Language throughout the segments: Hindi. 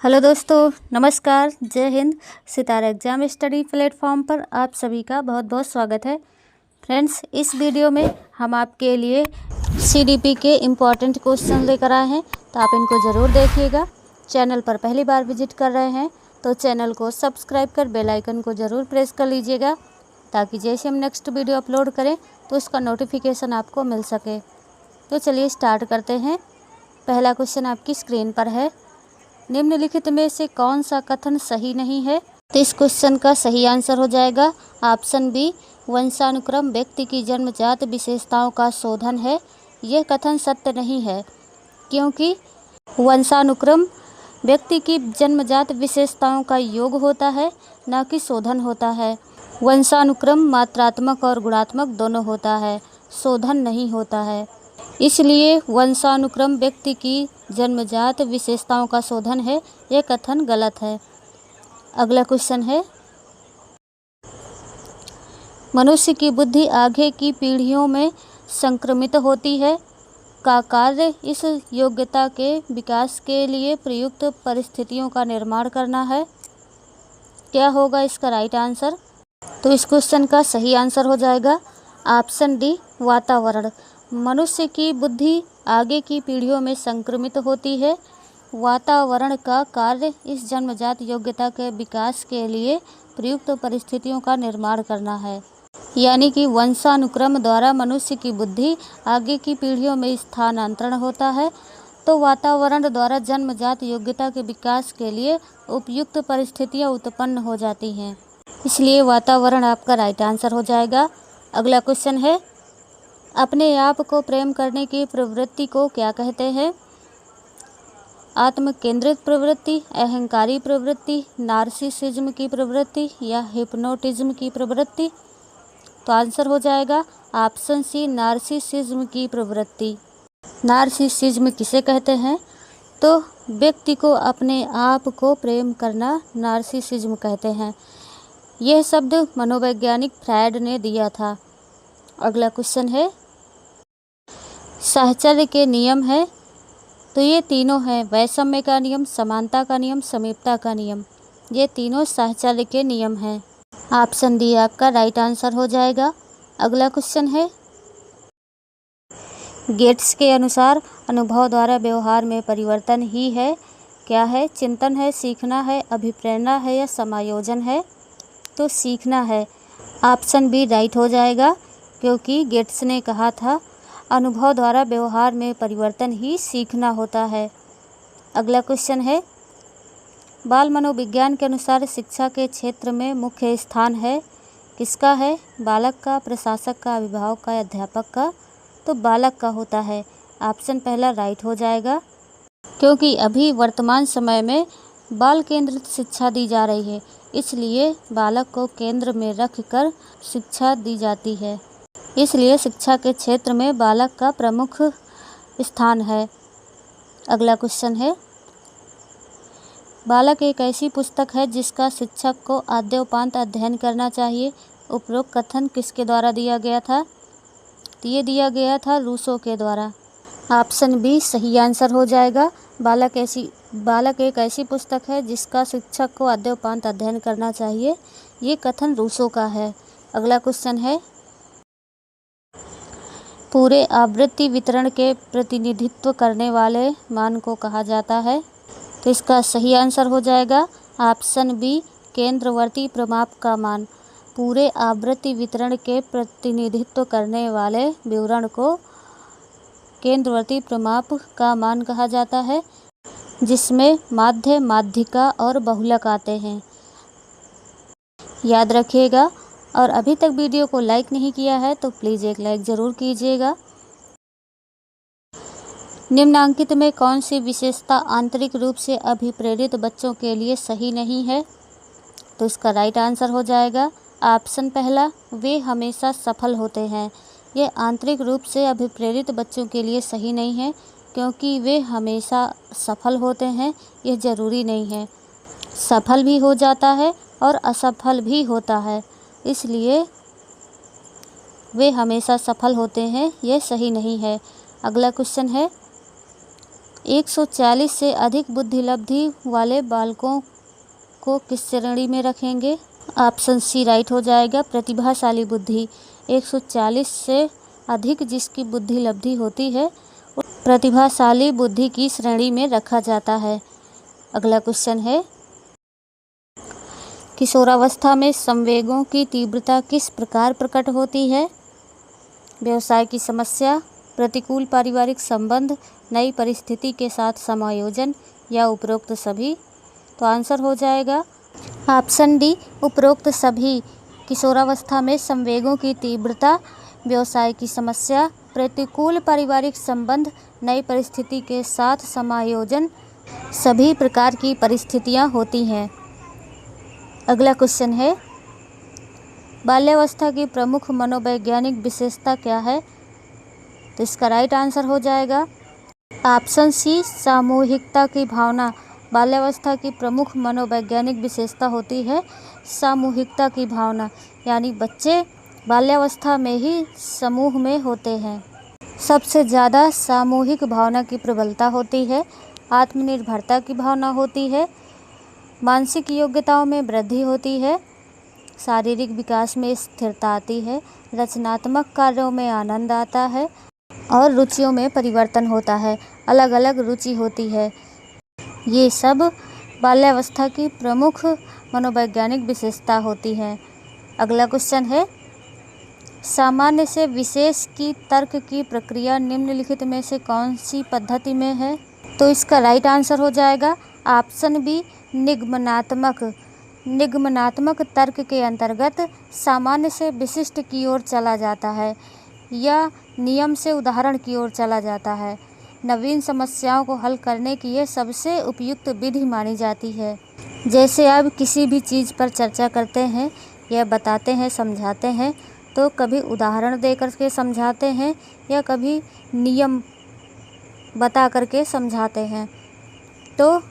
हेलो दोस्तों, नमस्कार, जय हिंद। सितारा एग्ज़ाम स्टडी प्लेटफॉर्म पर आप सभी का बहुत बहुत स्वागत है। फ्रेंड्स, इस वीडियो में हम आपके लिए सीडीपी के इम्पॉर्टेंट क्वेश्चन लेकर आए हैं, तो आप इनको ज़रूर देखिएगा। चैनल पर पहली बार विजिट कर रहे हैं तो चैनल को सब्सक्राइब कर बेल आइकन को ज़रूर प्रेस कर लीजिएगा, ताकि जैसे हम नेक्स्ट वीडियो अपलोड करें तो उसका नोटिफिकेशन आपको मिल सके। तो चलिए स्टार्ट करते हैं। पहला क्वेश्चन आपकी स्क्रीन पर है। निम्नलिखित में से कौन सा कथन सही नहीं है? तो इस क्वेश्चन का सही आंसर हो जाएगा ऑप्शन बी, वंशानुक्रम व्यक्ति की जन्मजात विशेषताओं का शोधन है। यह कथन सत्य नहीं है, क्योंकि वंशानुक्रम व्यक्ति की जन्मजात विशेषताओं का योग होता है, न कि शोधन होता है। वंशानुक्रम मात्रात्मक और गुणात्मक दोनों होता है, शोधन नहीं होता है। इसलिए वंशानुक्रम व्यक्ति की जन्मजात विशेषताओं का शोधन है, यह कथन गलत है। अगला क्वेश्चन है, मनुष्य की बुद्धि आगे की पीढ़ियों में संक्रमित होती है का कार्य इस योग्यता के विकास के लिए प्रयुक्त परिस्थितियों का निर्माण करना है। क्या होगा इसका राइट आंसर? तो इस क्वेश्चन का सही आंसर हो जाएगा ऑप्शन डी, वातावरण। मनुष्य की बुद्धि आगे की पीढ़ियों में संक्रमित होती है। वातावरण का कार्य इस जन्मजात योग्यता के विकास के लिए प्रयुक्त परिस्थितियों का निर्माण करना है। यानी कि वंशानुक्रम द्वारा मनुष्य की बुद्धि आगे की पीढ़ियों में स्थानांतरण होता है, तो वातावरण द्वारा जन्मजात योग्यता के विकास के लिए उपयुक्त परिस्थितियां उत्पन्न हो जाती हैं। इसलिए वातावरण आपका राइट आंसर हो जाएगा। अगला क्वेश्चन है, अपने आप को प्रेम करने की प्रवृत्ति को क्या कहते हैं? आत्म केंद्रित प्रवृत्ति, अहंकारी प्रवृत्ति, नार्सिसिज्म की प्रवृत्ति या हिप्नोटिज्म की प्रवृत्ति? तो आंसर हो जाएगा ऑप्शन सी, नार्सिसिज्म की प्रवृत्ति। नार्सिसिज्म किसे कहते हैं? तो व्यक्ति को अपने आप को प्रेम करना नार्सिसिज्म कहते हैं। यह शब्द मनोवैज्ञानिक फ्रायड ने दिया था। अगला क्वेश्चन है, साहचर्य के नियम है, तो ये तीनों हैं, वैषम्य का नियम, समानता का नियम, समीपता का नियम। ये तीनों साहचर्य के नियम हैं। ऑप्शन डी आपका राइट आंसर हो जाएगा। अगला क्वेश्चन है, गेट्स के अनुसार अनुभव द्वारा व्यवहार में परिवर्तन ही है। क्या है? चिंतन है, सीखना है, अभिप्रेरणा है या समायोजन है? तो सीखना है। ऑप्शन बी राइट हो जाएगा, क्योंकि गेट्स ने कहा था अनुभव द्वारा व्यवहार में परिवर्तन ही सीखना होता है। अगला क्वेश्चन है, बाल मनोविज्ञान के अनुसार शिक्षा के क्षेत्र में मुख्य स्थान है, किसका है? बालक का, प्रशासक का, अभिभावक का या अध्यापक का? तो बालक का होता है। ऑप्शन पहला राइट हो जाएगा, क्योंकि अभी वर्तमान समय में बाल केंद्रित शिक्षा दी जा रही है, इसलिए बालक को केंद्र में रखकर शिक्षा दी जाती है। इसलिए शिक्षा के क्षेत्र में बालक का प्रमुख स्थान है। अगला क्वेश्चन है, बालक एक ऐसी पुस्तक है जिसका शिक्षक को आद्योपांत अध्ययन करना चाहिए। उपरोक्त कथन किसके द्वारा दिया गया था? तो ये दिया गया था रूसो के द्वारा। ऑप्शन बी सही आंसर हो जाएगा। बालक एक ऐसी पुस्तक है जिसका शिक्षक को आद्योपांत अध्ययन करना चाहिए, ये कथन रूसो का है। अगला क्वेश्चन है, पूरे आवृत्ति वितरण के प्रतिनिधित्व करने वाले मान को कहा जाता है। तो इसका सही आंसर हो जाएगा ऑप्शन बी, केंद्रवर्ती प्रमाप का मान। पूरे आवृत्ति वितरण के प्रतिनिधित्व करने वाले विवरण को केंद्रवर्ती प्रमाप का मान कहा जाता है, जिसमें माध्य, माध्यिका और बहुलक आते हैं। याद रखिएगा, और अभी तक वीडियो को लाइक नहीं किया है तो प्लीज़ एक लाइक ज़रूर कीजिएगा। निम्नांकित में कौन सी विशेषता आंतरिक रूप से अभिप्रेरित बच्चों के लिए सही नहीं है? तो इसका राइट आंसर हो जाएगा ऑप्शन पहला, वे हमेशा सफल होते हैं। ये आंतरिक रूप से अभिप्रेरित बच्चों के लिए सही नहीं है, क्योंकि वे हमेशा सफल होते हैं यह ज़रूरी नहीं है। सफल भी हो जाता है और असफल भी होता है, इसलिए वे हमेशा सफल होते हैं, यह सही नहीं है। अगला क्वेश्चन है, 140 से अधिक बुद्धि लब्धि वाले बालकों को किस श्रेणी में रखेंगे? ऑप्शन सी राइट हो जाएगा, प्रतिभाशाली बुद्धि। 140 से अधिक जिसकी बुद्धि लब्धि होती है प्रतिभाशाली बुद्धि की श्रेणी में रखा जाता है। अगला क्वेश्चन है, किशोरावस्था में संवेगों की तीव्रता किस प्रकार प्रकट होती है? व्यवसाय की समस्या, प्रतिकूल पारिवारिक संबंध, नई परिस्थिति के साथ समायोजन या उपरोक्त सभी? तो आंसर हो जाएगा ऑप्शन डी, उपरोक्त सभी। किशोरावस्था में संवेगों की तीव्रता, व्यवसाय की समस्या, प्रतिकूल पारिवारिक संबंध, नई परिस्थिति के साथ समायोजन, सभी प्रकार की परिस्थितियां होती हैं। अगला क्वेश्चन है, बाल्यावस्था की प्रमुख मनोवैज्ञानिक विशेषता क्या है? तो इसका राइट आंसर हो जाएगा ऑप्शन सी, सामूहिकता की भावना। बाल्यावस्था की प्रमुख मनोवैज्ञानिक विशेषता होती है सामूहिकता की भावना, यानी बच्चे बाल्यावस्था में ही समूह में होते हैं। सबसे ज़्यादा सामूहिक भावना की प्रबलता होती है, आत्मनिर्भरता की भावना होती है, मानसिक योग्यताओं में वृद्धि होती है, शारीरिक विकास में स्थिरता आती है, रचनात्मक कार्यों में आनंद आता है और रुचियों में परिवर्तन होता है, अलग अलग रुचि होती है। ये सब बाल्यावस्था की प्रमुख मनोवैज्ञानिक विशेषता होती है। अगला क्वेश्चन है, सामान्य से विशेष की तर्क की प्रक्रिया निम्नलिखित में से कौन सी पद्धति में है? तो इसका राइट आंसर हो जाएगा ऑप्शन बी, निगमनात्मक। निगमनात्मक तर्क के अंतर्गत सामान्य से विशिष्ट की ओर चला जाता है या नियम से उदाहरण की ओर चला जाता है। नवीन समस्याओं को हल करने की यह सबसे उपयुक्त विधि मानी जाती है। जैसे आप किसी भी चीज़ पर चर्चा करते हैं या बताते हैं, समझाते हैं, तो कभी उदाहरण दे करके समझाते हैं या कभी नियम बता करके समझाते हैं। तो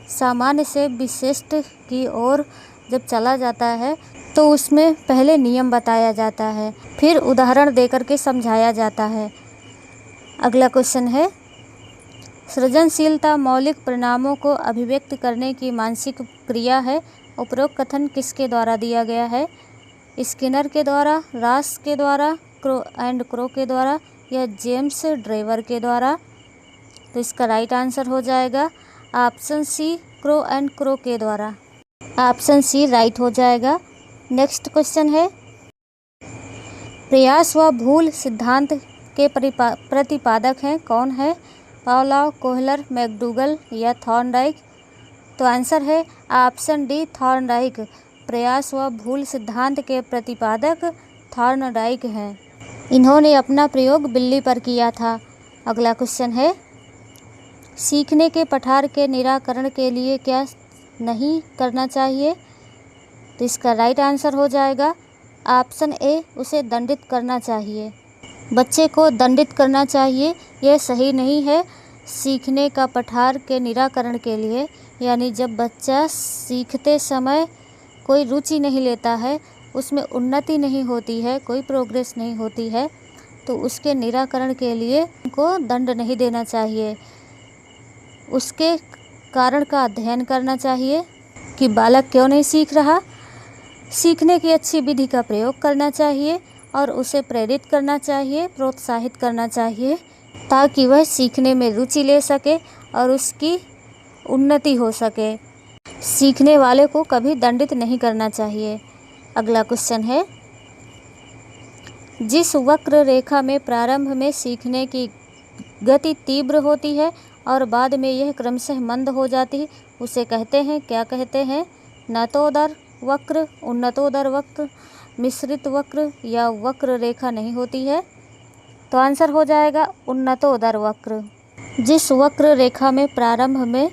सामान्य से विशिष्ट की ओर जब चला जाता है तो उसमें पहले नियम बताया जाता है, फिर उदाहरण दे करके समझाया जाता है। अगला क्वेश्चन है, सृजनशीलता मौलिक परिणामों को अभिव्यक्त करने की मानसिक क्रिया है। उपरोक्त कथन किसके द्वारा दिया गया है? स्किनर के द्वारा, रास के द्वारा, क्रो के द्वारा या जेम्स ड्रेवर के द्वारा? तो इसका राइट आंसर हो जाएगा ऑप्शन सी, क्रो के द्वारा। ऑप्शन सी राइट हो जाएगा। नेक्स्ट क्वेश्चन है, प्रयास व भूल सिद्धांत के प्रतिपादक हैं कौन है? पावलोव, कोहलर, मैकडूगल या थॉर्नडाइक? तो आंसर है ऑप्शन डी, थॉर्नडाइक। प्रयास व भूल सिद्धांत के प्रतिपादक थॉर्नडाइक हैं। इन्होंने अपना प्रयोग बिल्ली पर किया था। अगला क्वेश्चन है, सीखने के पठार के निराकरण के लिए क्या नहीं करना चाहिए? तो इसका राइट आंसर हो जाएगा ऑप्शन ए, उसे दंडित करना चाहिए। बच्चे को दंडित करना चाहिए, यह सही नहीं है। सीखने का पठार के निराकरण के लिए, यानी जब बच्चा सीखते समय कोई रुचि नहीं लेता है, उसमें उन्नति नहीं होती है, कोई प्रोग्रेस नहीं होती है, तो उसके निराकरण के लिए उनको दंड नहीं देना चाहिए। उसके कारण का अध्ययन करना चाहिए कि बालक क्यों नहीं सीख रहा। सीखने की अच्छी विधि का प्रयोग करना चाहिए और उसे प्रेरित करना चाहिए, प्रोत्साहित करना चाहिए, ताकि वह सीखने में रुचि ले सके और उसकी उन्नति हो सके। सीखने वाले को कभी दंडित नहीं करना चाहिए। अगला क्वेश्चन है, जिस वक्र रेखा में प्रारंभ में सीखने की गति तीव्र होती है और बाद में यह क्रमशः मंद हो जाती है, उसे कहते हैं, क्या कहते हैं? नतोदर वक्र, उन्नतोदर वक्र, मिश्रित वक्र या वक्र रेखा नहीं होती है? तो आंसर हो जाएगा उन्नतोदर वक्र। जिस वक्र रेखा में प्रारंभ में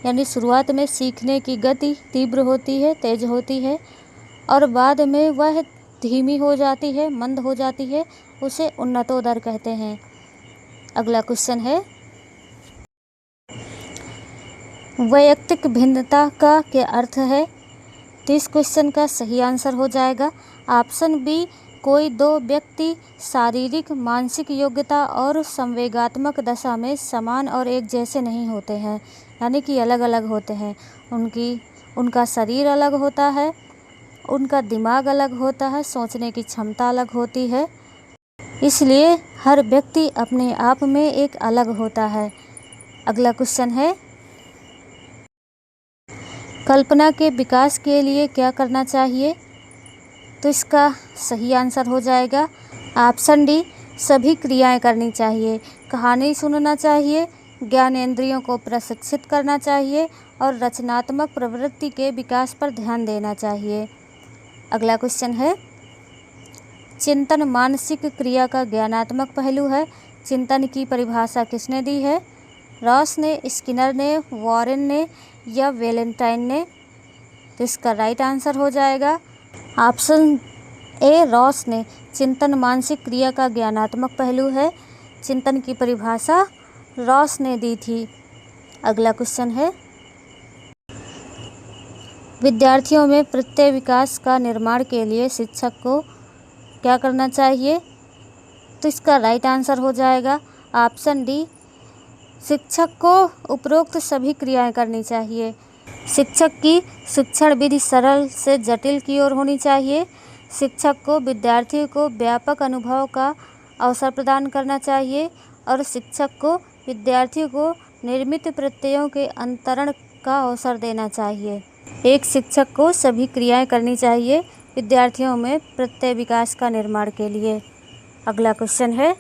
यानी शुरुआत में सीखने की गति तीव्र होती है, तेज होती है, और बाद में वह धीमी हो जाती है, मंद हो जाती है, उसे उन्नतोदर कहते हैं। अगला क्वेश्चन है, वैयक्तिक भिन्नता का क्या अर्थ है? तो इस क्वेश्चन का सही आंसर हो जाएगा ऑप्शन बी, कोई दो व्यक्ति शारीरिक, मानसिक योग्यता और संवेगात्मक दशा में समान और एक जैसे नहीं होते हैं, यानी कि अलग अलग होते हैं। उनका शरीर अलग होता है, उनका दिमाग अलग होता है, सोचने की क्षमता अलग होती है। इसलिए हर व्यक्ति अपने आप में एक अलग होता है। अगला क्वेश्चन है, कल्पना के विकास के लिए क्या करना चाहिए? तो इसका सही आंसर हो जाएगा ऑप्शन डी, सभी क्रियाएं करनी चाहिए। कहानी सुनना चाहिए, ज्ञानेंद्रियों को प्रशिक्षित करना चाहिए और रचनात्मक प्रवृत्ति के विकास पर ध्यान देना चाहिए। अगला क्वेश्चन है, चिंतन मानसिक क्रिया का ज्ञानात्मक पहलू है। चिंतन की परिभाषा किसने दी है? रॉस ने, स्किनर ने, वॉरेन ने या वैलेंटाइन ने? तो इसका राइट आंसर हो जाएगा ऑप्शन ए, रॉस ने। चिंतन मानसिक क्रिया का ज्ञानात्मक पहलू है। चिंतन की परिभाषा रॉस ने दी थी। अगला क्वेश्चन है, विद्यार्थियों में प्रत्यय विकास का निर्माण के लिए शिक्षक को क्या करना चाहिए? तो इसका राइट आंसर हो जाएगा ऑप्शन डी, शिक्षक को उपरोक्त सभी क्रियाएं करनी चाहिए। शिक्षक की शिक्षण विधि सरल से जटिल की ओर होनी चाहिए। शिक्षक को विद्यार्थियों को व्यापक अनुभव का अवसर प्रदान करना चाहिए और शिक्षक को विद्यार्थियों को निर्मित प्रत्ययों के अंतरण का अवसर देना चाहिए। एक शिक्षक को सभी क्रियाएं करनी चाहिए विद्यार्थियों में प्रत्यय विकास का निर्माण के लिए। अगला क्वेश्चन है,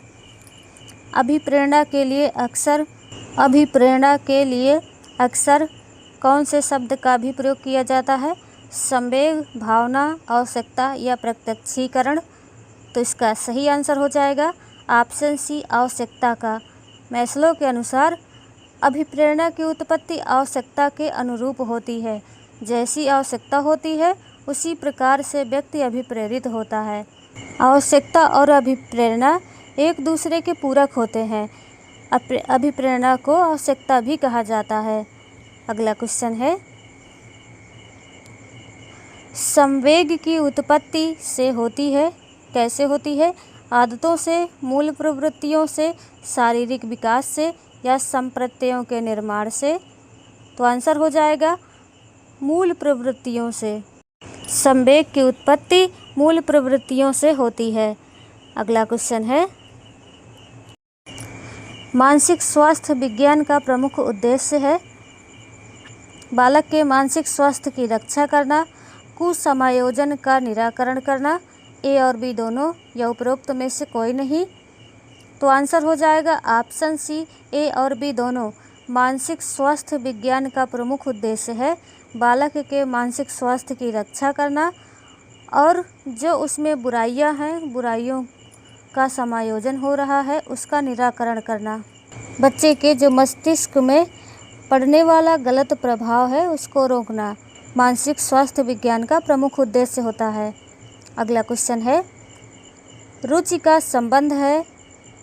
अभिप्रेरणा के लिए अक्सर कौन से शब्द का भी प्रयोग किया जाता है? संवेग, भावना, आवश्यकता या प्रत्यक्षीकरण? तो इसका सही आंसर हो जाएगा ऑप्शन सी, आवश्यकता का। मैस्लो के अनुसार अभिप्रेरणा की उत्पत्ति आवश्यकता के अनुरूप होती है। जैसी आवश्यकता होती है उसी प्रकार से व्यक्ति अभिप्रेरित होता है। आवश्यकता और अभिप्रेरणा एक दूसरे के पूरक होते हैं। अभिप्रेरणा को आवश्यकता भी कहा जाता है। अगला क्वेश्चन है, संवेग की उत्पत्ति से होती है, कैसे होती है? आदतों से, मूल प्रवृत्तियों से, शारीरिक विकास से या संप्रत्ययों के निर्माण से? तो आंसर हो जाएगा मूल प्रवृत्तियों से। संवेग की उत्पत्ति मूल प्रवृत्तियों से होती है। अगला क्वेश्चन है, मानसिक स्वास्थ्य विज्ञान का प्रमुख उद्देश्य है? बालक के मानसिक स्वास्थ्य की रक्षा करना, कुसमायोजन का निराकरण करना, ए और बी दोनों या उपरोक्त में से कोई नहीं? तो आंसर हो जाएगा ऑप्शन सी, ए और बी दोनों। मानसिक स्वास्थ्य विज्ञान का प्रमुख उद्देश्य है बालक के मानसिक स्वास्थ्य की रक्षा करना और जो उसमें बुराइयां हैं, बुराइयों का समायोजन हो रहा है, उसका निराकरण करना। बच्चे के जो मस्तिष्क में पड़ने वाला गलत प्रभाव है उसको रोकना मानसिक स्वास्थ्य विज्ञान का प्रमुख उद्देश्य होता है। अगला क्वेश्चन है, रुचि का संबंध है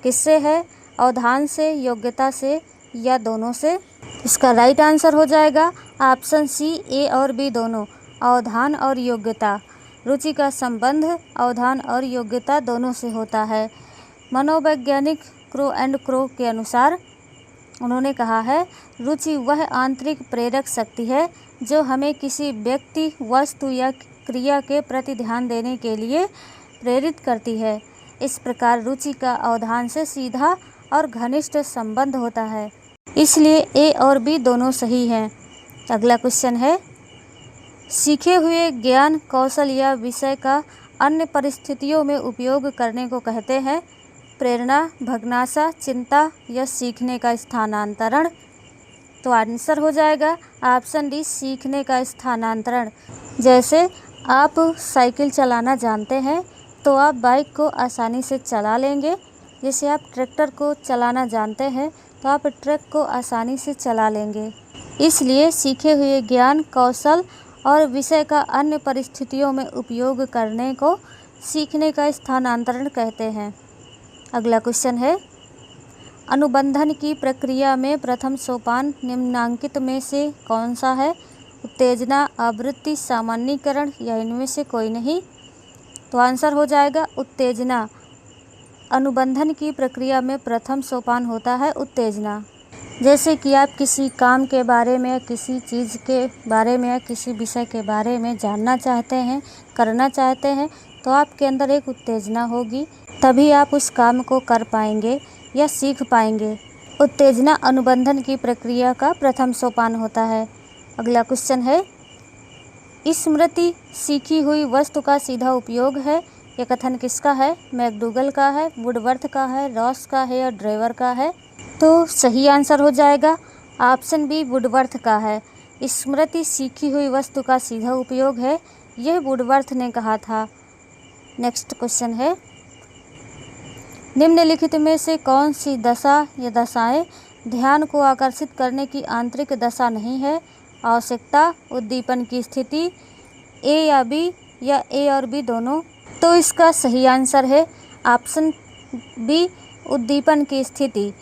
किससे है? अवधान से, योग्यता से या दोनों से? इसका राइट आंसर हो जाएगा ऑप्शन सी, ए और बी दोनों। अवधान और योग्यता। रुचि का संबंध अवधान और योग्यता दोनों से होता है। मनोवैज्ञानिक क्रो एंड क्रो के अनुसार उन्होंने कहा है, रुचि वह आंतरिक प्रेरक शक्ति है जो हमें किसी व्यक्ति, वस्तु या क्रिया के प्रति ध्यान देने के लिए प्रेरित करती है। इस प्रकार रुचि का अवधान से सीधा और घनिष्ठ संबंध होता है। इसलिए ए और बी दोनों सही हैं। अगला क्वेश्चन है, सीखे हुए ज्ञान, कौशल या विषय का अन्य परिस्थितियों में उपयोग करने को कहते हैं? प्रेरणा, भग्नाशा, चिंता या सीखने का स्थानांतरण? तो आंसर हो जाएगा ऑप्शन डी, सीखने का स्थानांतरण। जैसे आप साइकिल चलाना जानते हैं तो आप बाइक को आसानी से चला लेंगे। जैसे आप ट्रैक्टर को चलाना जानते हैं तो आप ट्रक को आसानी से चला लेंगे। इसलिए सीखे हुए ज्ञान, कौशल और विषय का अन्य परिस्थितियों में उपयोग करने को सीखने का स्थानांतरण कहते हैं। अगला क्वेश्चन है, अनुबंधन की प्रक्रिया में प्रथम सोपान निम्नांकित में से कौन सा है? उत्तेजना, आवृत्ति, सामान्यीकरण या इनमें से कोई नहीं? तो आंसर हो जाएगा उत्तेजना। अनुबंधन की प्रक्रिया में प्रथम सोपान होता है उत्तेजना। जैसे कि आप किसी काम के बारे में, किसी चीज़ के बारे में, किसी विषय के बारे में जानना चाहते हैं, करना चाहते हैं, तो आपके अंदर एक उत्तेजना होगी, तभी आप उस काम को कर पाएंगे या सीख पाएंगे। उत्तेजना अनुबंधन की प्रक्रिया का प्रथम सोपान होता है। अगला क्वेश्चन है, स्मृति सीखी हुई वस्तु का सीधा उपयोग है। यह कथन किसका है? मैकडूगल का है, वुडवर्थ का है, रॉस का है या ड्रेवर का है? तो सही आंसर हो जाएगा ऑप्शन बी, वुडवर्थ का है। स्मृति सीखी हुई वस्तु का सीधा उपयोग है, यह वुडवर्थ ने कहा था। नेक्स्ट क्वेश्चन है, निम्नलिखित में से कौन सी दशा या दशाएं ध्यान को आकर्षित करने की आंतरिक दशा नहीं है? आवश्यकता, उद्दीपन की स्थिति, ए या बी या ए और बी दोनों? तो इसका सही आंसर है ऑप्शन बी, उद्दीपन की स्थिति।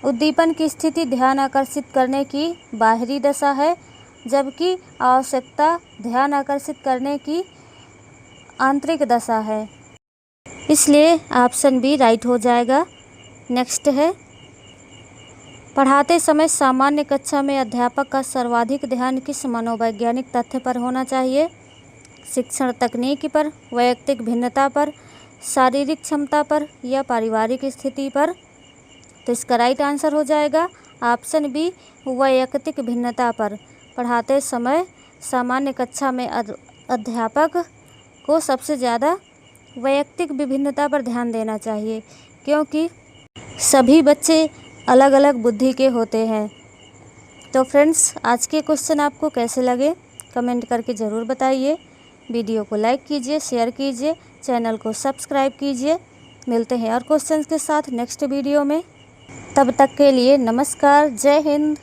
उद्दीपन की स्थिति ध्यान आकर्षित करने की बाहरी दशा है, जबकि आवश्यकता ध्यान आकर्षित करने की आंतरिक दशा है, इसलिए ऑप्शन बी राइट हो जाएगा। नेक्स्ट है, पढ़ाते समय सामान्य कक्षा में अध्यापक का सर्वाधिक ध्यान किस मनोवैज्ञानिक तथ्य पर होना चाहिए? शिक्षण तकनीक पर, वैयक्तिक भिन्नता पर, शारीरिक क्षमता पर या पारिवारिक स्थिति पर? तो इसका राइट आंसर हो जाएगा ऑप्शन बी, वैयक्तिक भिन्नता पर। पढ़ाते समय सामान्य कक्षा में अध्यापक को सबसे ज़्यादा वैयक्तिक विभिन्नता पर ध्यान देना चाहिए, क्योंकि सभी बच्चे अलग अलग बुद्धि के होते हैं। तो फ्रेंड्स, आज के क्वेश्चन आपको कैसे लगे कमेंट करके ज़रूर बताइए। वीडियो को लाइक कीजिए, शेयर कीजिए, चैनल को सब्सक्राइब कीजिए। मिलते हैं और क्वेश्चंस के साथ नेक्स्ट वीडियो में। तब तक के लिए नमस्कार, जय हिंद।